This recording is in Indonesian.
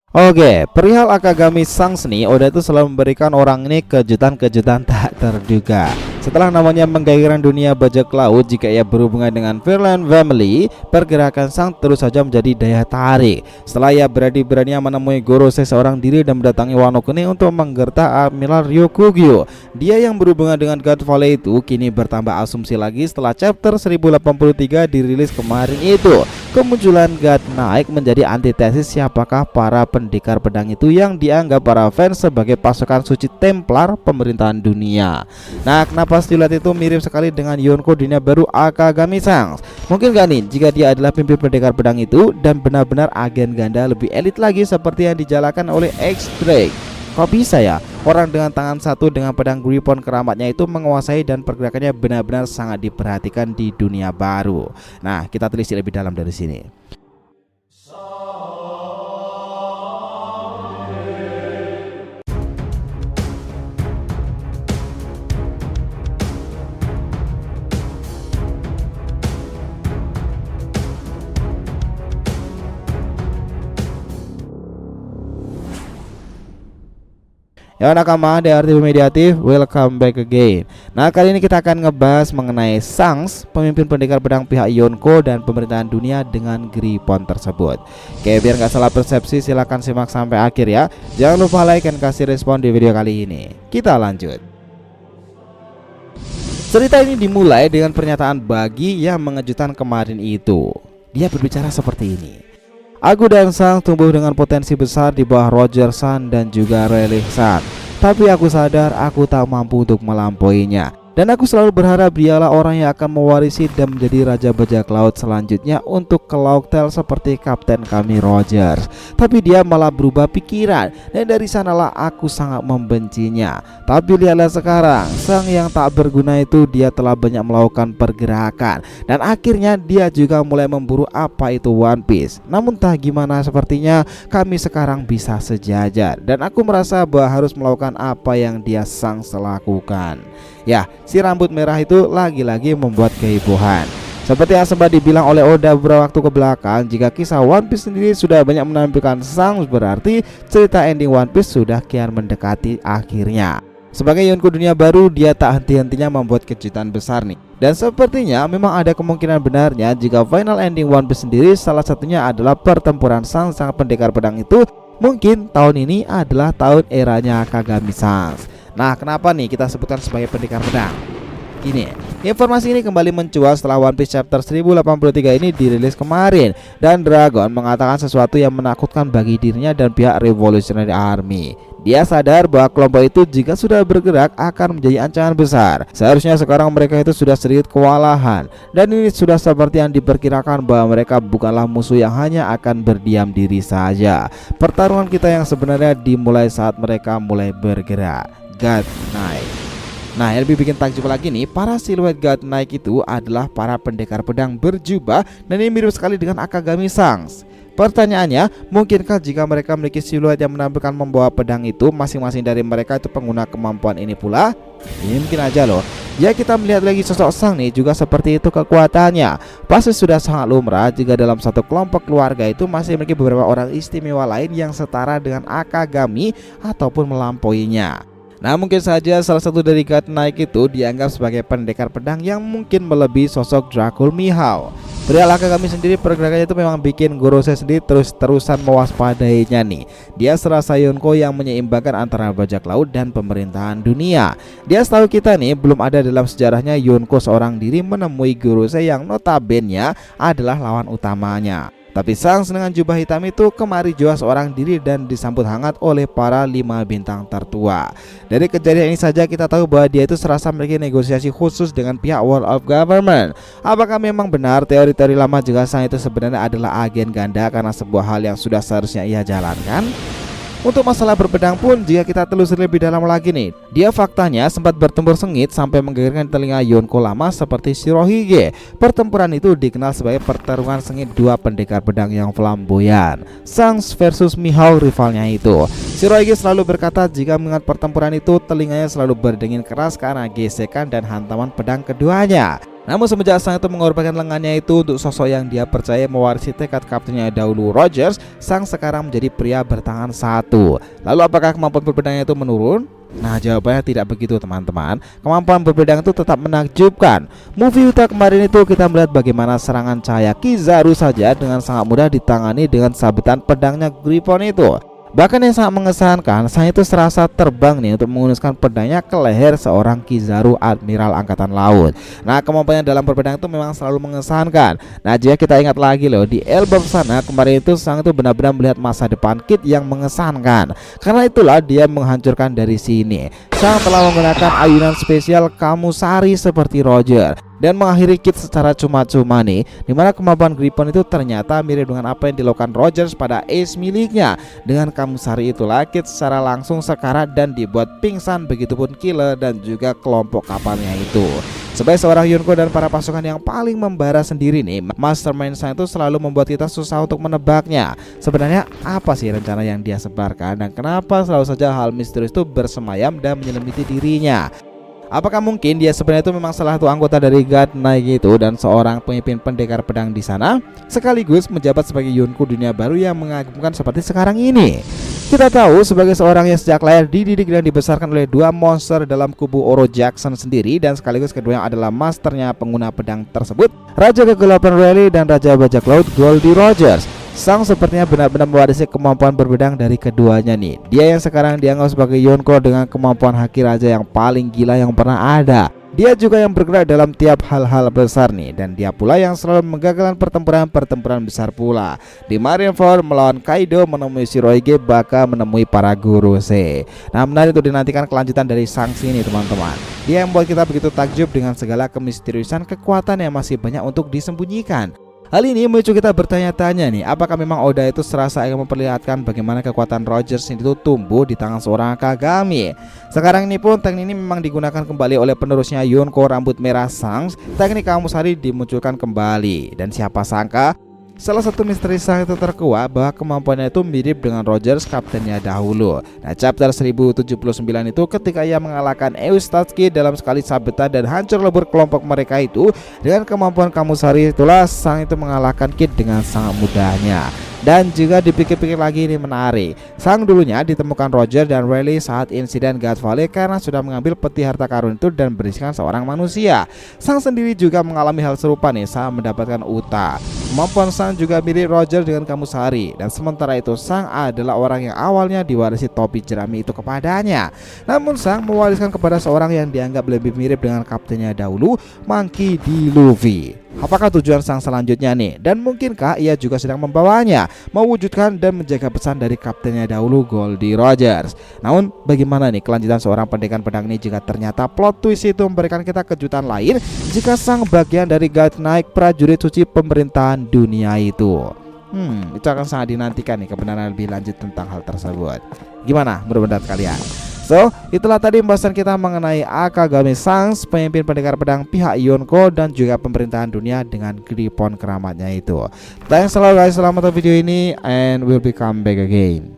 Oke, perihal Akagami Sangs nih, Oda itu selalu memberikan orang ini kejutan-kejutan tak terduga. Setelah namanya menggairahkan dunia bajak laut, jika ia berhubungan dengan Fairland Family, pergerakan Sang terus saja menjadi daya tarik. Setelah ia berani-beraninya menemui Gorosei seorang diri dan mendatangi Wano Kuni untuk menggertak Admiral Ryukugyo. Dia yang berhubungan dengan God Valley itu kini bertambah asumsi lagi setelah chapter 1083 dirilis kemarin itu. Kemunculan God Knight menjadi antitesis siapakah para pendekar pedang itu yang dianggap para fans sebagai pasukan suci Templar pemerintahan dunia. Nah, kenapa siluet itu mirip sekali dengan Yonko dunia baru Akagami Sangs? Mungkin gak nih jika dia adalah pimpin pendekar pedang itu dan benar-benar agen ganda lebih elit lagi seperti yang dijalankan oleh X-Drake? Kok bisa ya orang dengan tangan satu dengan pedang Griffon keramatnya itu menguasai dan pergerakannya benar-benar sangat diperhatikan di dunia baru. Nah, kita telisik lebih dalam dari sini. Ya nakama, DRT Mediatif, welcome back again. Nah, kali ini kita akan ngebahas mengenai Sangs, pemimpin pendekar pedang pihak Yonko dan pemerintahan dunia dengan Griffon tersebut. Oke, biar nggak salah persepsi, silahkan simak sampai akhir ya. Jangan lupa like dan kasih respon di video kali ini. Kita lanjut. Cerita ini dimulai dengan pernyataan Bagi yang mengejutkan kemarin itu. Dia berbicara seperti ini. Aku dan Sang tumbuh dengan potensi besar di bawah Roger San dan juga Rayleigh San. Tapi aku sadar aku tak mampu untuk melampauinya. Dan aku selalu berharap dialah orang yang akan mewarisi dan menjadi raja bajak laut selanjutnya untuk ke Laughtale seperti kapten kami Rogers. Tapi dia malah berubah pikiran dan dari sanalah aku sangat membencinya. Tapi lihatlah sekarang, Sang yang tak berguna itu dia telah banyak melakukan pergerakan dan akhirnya dia juga mulai memburu apa itu One Piece. Namun tak gimana sepertinya kami sekarang bisa sejajar dan aku merasa bahwa harus melakukan apa yang dia Sang lakukan. Ya, si rambut merah itu lagi-lagi membuat kehebohan. Seperti yang sempat dibilang oleh Oda beberapa waktu ke belakang, jika kisah One Piece sendiri sudah banyak menampilkan Sang, berarti cerita ending One Piece sudah kian mendekati akhirnya. Sebagai Yonko dunia baru, dia tak henti-hentinya membuat kejutan besar nih. Dan sepertinya memang ada kemungkinan benarnya jika final ending One Piece sendiri salah satunya adalah pertempuran sang pendekar pedang itu. Mungkin tahun ini adalah tahun eranya Akagami Sangs. Nah, kenapa nih kita sebutkan sebagai pendekar pedang? Gini, informasi ini kembali mencuat setelah One Piece chapter 1083 ini dirilis kemarin. Dan Dragon mengatakan sesuatu yang menakutkan bagi dirinya dan pihak Revolutionary Army. Dia sadar bahwa kelompok itu jika sudah bergerak akan menjadi ancaman besar. Seharusnya sekarang mereka itu sudah sedikit kewalahan. Dan ini sudah seperti yang diperkirakan bahwa mereka bukanlah musuh yang hanya akan berdiam diri saja. Pertarungan kita yang sebenarnya dimulai saat mereka mulai bergerak. God Knight. Nah, yang lebih bikin takjub lagi nih, para siluet God Knight itu adalah para pendekar pedang berjubah dan ini mirip sekali dengan Akagami Sangs. Pertanyaannya, mungkinkah jika mereka memiliki siluet yang menampilkan membawa pedang itu, masing-masing dari mereka itu pengguna kemampuan ini pula? Ini mungkin aja loh. Ya, kita melihat lagi sosok Sang nih juga seperti itu kekuatannya. Pasti sudah sangat lumrah jika dalam satu kelompok keluarga itu masih memiliki beberapa orang istimewa lain yang setara dengan Akagami ataupun melampauinya. Nah, mungkin saja salah satu dari God Knight itu dianggap sebagai pendekar pedang yang mungkin melebihi sosok Dracul Mihawk. Perihal Akagami sendiri, pergerakannya itu memang bikin Gorosei sendiri terus-terusan mewaspadainya nih. Dia serasa Yonko yang menyeimbangkan antara bajak laut dan pemerintahan dunia. Dia setahu kita nih, belum ada dalam sejarahnya Yonko seorang diri menemui Gorosei yang notabene adalah lawan utamanya. Tapi Sangs dengan jubah hitam itu kemari jua seorang diri dan disambut hangat oleh para 5 bintang tertua. Dari kejadian ini saja kita tahu bahwa dia itu serasa memiliki negosiasi khusus dengan pihak World of Government. Apakah memang benar teori-teori lama jika Sang itu sebenarnya adalah agen ganda karena sebuah hal yang sudah seharusnya ia jalankan? Untuk masalah berpedang pun jika kita telusuri lebih dalam lagi nih, dia faktanya sempat bertempur sengit sampai menggegarkan telinga Yonko lama seperti Shirohige. Pertempuran itu dikenal sebagai pertarungan sengit dua pendekar pedang yang flamboyan, Sangs versus Mihawk rivalnya itu. Shirohige selalu berkata jika mengingat pertempuran itu telinganya selalu berdenging keras karena gesekan dan hantaman pedang keduanya. Namun semenjak sang itu mengorbankan lengannya itu untuk sosok yang dia percaya mewarisi tekad kaptennya dahulu Rogers, sang sekarang menjadi pria bertangan satu. Lalu apakah kemampuan berbedangnya itu menurun? Nah, jawabannya tidak begitu teman-teman. Kemampuan berbedang itu tetap menakjubkan. Movie Uta kemarin itu kita melihat bagaimana serangan cahaya Kizaru saja dengan sangat mudah ditangani dengan sabetan pedangnya Griffon itu. Bahkan yang sangat mengesankan, sang itu serasa terbang nih untuk menghunuskan pedangnya ke leher seorang Kizaru Admiral Angkatan Laut. Nah, kemampuannya dalam berpedang itu memang selalu mengesankan. Nah, jika kita ingat lagi loh, di Elbaf sana kemarin itu sang itu benar-benar melihat masa depan Kid yang mengesankan. Karena itulah dia menghancurkan dari sini. Sang telah menggunakan ayunan spesial Kamusari seperti Roger dan mengakhiri Kid secara cuma-cuma nih, dimana kemampuan Griffon itu ternyata mirip dengan apa yang dilakukan Rogers pada ace miliknya. Dengan Kamusari itulah Kid secara langsung sekarat dan dibuat pingsan, begitupun Killer dan juga kelompok kapalnya itu. Sebagai seorang Yonko dan para pasukan yang paling membara sendiri nih, Mastermind sang itu selalu membuat kita susah untuk menebaknya. Sebenarnya apa sih rencana yang dia sebarkan dan kenapa selalu saja hal misterius itu bersemayam dan menyelimuti dirinya? Apakah mungkin dia sebenarnya itu memang salah satu anggota dari God Knight itu dan seorang pemimpin pendekar pedang di sana, sekaligus menjabat sebagai Yonko dunia baru yang mengagumkan seperti sekarang ini? Kita tahu sebagai seorang yang sejak lahir dididik dan dibesarkan oleh dua monster dalam kubu Oro Jackson sendiri, dan sekaligus keduanya adalah masternya pengguna pedang tersebut, Raja Kegelapan Rayleigh dan Raja Bajak Laut Goldie Rogers. Sang sepertinya benar-benar mewarisi kemampuan berbedang dari keduanya nih. Dia yang sekarang dianggap sebagai Yonko dengan kemampuan haki raja yang paling gila yang pernah ada. Dia juga yang bergerak dalam tiap hal-hal besar nih, dan dia pula yang selalu menggagalkan pertempuran besar pula. Di Marineford melawan Kaido, menemui Shirohige, bahkan menemui para guru C. Nah, menarik untuk dinantikan kelanjutan dari sang ini teman-teman. Dia yang membuat kita begitu takjub dengan segala kemisteriusan kekuatan yang masih banyak untuk disembunyikan. Hal ini memicu kita bertanya-tanya nih, apakah memang Oda itu serasa ingin memperlihatkan bagaimana kekuatan Rogers itu tumbuh di tangan seorang Kagami. Sekarang ini pun teknik ini memang digunakan kembali oleh penerusnya Yonko rambut merah Sang. Teknik Kamusari dimunculkan kembali, dan siapa sangka salah satu misteri sang itu terkuak bahwa kemampuannya itu mirip dengan Rogers kaptennya dahulu. Nah, chapter 1079 itu ketika ia mengalahkan Eustace dalam sekali sabetan dan hancur lebur kelompok mereka itu, dengan kemampuan Kamusari itulah sang itu mengalahkan Kid dengan sangat mudahnya. Dan juga dipikir-pikir lagi ini menarik, sang dulunya ditemukan Roger dan Rayleigh saat insiden God Valley karena sudah mengambil peti harta karun itu dan berisikan seorang manusia. Sang sendiri juga mengalami hal serupa nih saat mendapatkan Uta. Kemampuan sang juga mirip Roger dengan Kamusari, dan sementara itu sang adalah orang yang awalnya diwarisi topi jerami itu kepadanya. Namun sang mewariskan kepada seorang yang dianggap lebih mirip dengan kaptennya dahulu, Monkey D. Luffy. Apakah tujuan sang selanjutnya nih? Dan mungkinkah ia juga sedang membawanya mewujudkan dan menjaga pesan dari kaptennya dahulu Goldie Rogers? Namun bagaimana nih kelanjutan seorang pendekar pedang ini jika ternyata plot twist itu memberikan kita kejutan lain, jika sang bagian dari God Knight prajurit suci pemerintahan dunia itu? Itu akan sangat dinantikan nih kebenaran lebih lanjut tentang hal tersebut. Gimana menurut pendapat kalian? So, itulah tadi pembahasan kita mengenai Akagami Sangs, pemimpin pendekar pedang pihak Yonko dan juga pemerintahan dunia dengan Griffon keramatnya itu. Thanks a lot guys, selamat nonton video ini and we'll be come back again.